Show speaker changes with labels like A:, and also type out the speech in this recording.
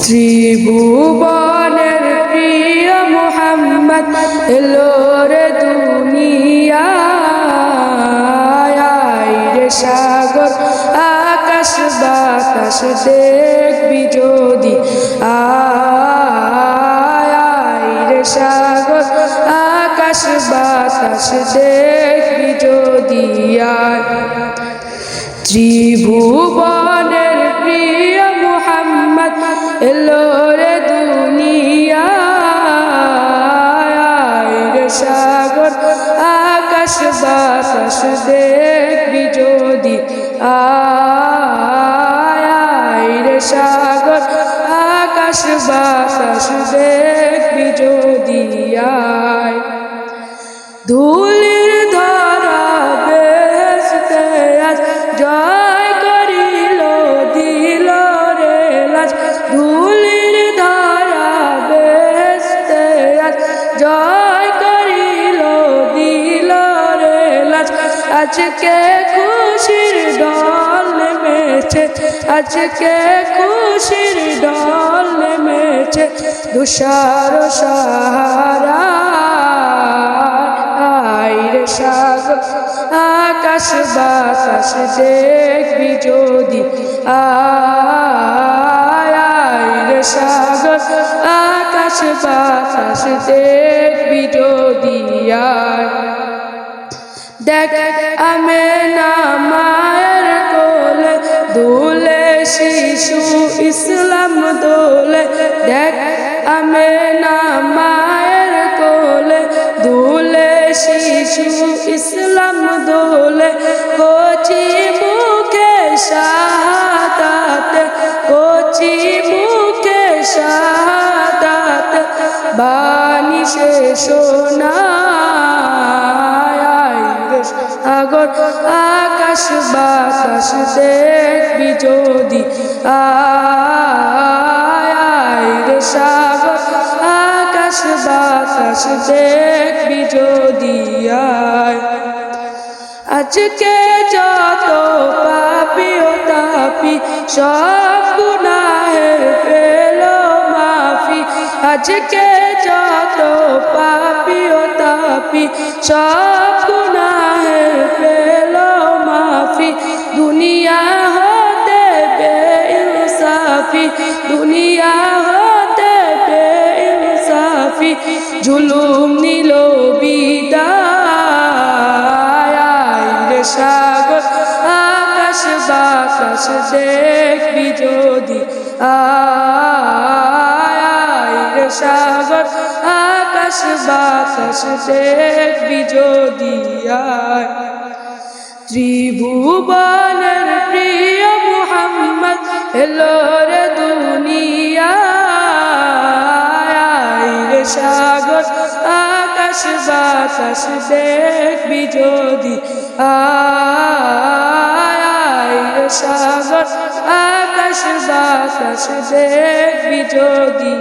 A: ত্রিভুবনের প্রিয় মুহাম্মদ এলো রে দুনিয়ায়। রে সাগর আকাশ বাতাস দেখবি যদি রে সাগর আকাশ বাতাস দেখবি যদি ত্রিভুবনের প্রিয় মুহাম্মদ এলো রে দুনিয়ায়। রে সাগর আকাশ বাতাস দেখবি যদি রে সাগর আকাশ বাতাস দেখবি যদি ধুলির ধরা বেহেশতে আজ জয় করিল দিল রে লাজ। ধুলির ধরা বেহেশতে আজ জয় করিল দিল রে লাজ। আজকে খুশির ডল নেমেছে, আজকে খুশির ডল নেমেছে তুষার সাহারা। রে সাগর আকাশ বাতাস দেখবি যদি রে সাগর আকাশ বাতাস দেখবি যদি দেখ আমেনা মায়ের কোলে দুলে শিশু ইসলাম দোলে। দেখ আমেনা মায়ের কোলে দুলে শিশু ইসলাম দোলে। কচি মুখে শাহাদাত, কচি মুখে শাহাদাত বাণী সে শোনায়। সাগর আকাশ বাতাস দেখবি যদি রে সাগর আকাশ বাতাস দেখবি যদি আজকে যত পাপি ও তাপি সব গুনাহের পেল মাফি। আজকে যত পাপি ও তাপি সব গুনাহের পেল মাফি। দুনিয়া হতে বেইনসাফি, দুনিয়া হতে বেইনসাফি জুলুম নিল বিদায়। রে সাগর আকাশ বাতাস দেখবি যদি রে সাগর আকাশ বাতাস দেখবি যদি ত্রিভুবনের প্রিয় মুহাম্মদ এলো রে দুনিয়ায়। রে সাগর আকাশ বাতাস দেখবি যদি রে সাগর আকাশ বাতাস দেখবি যদি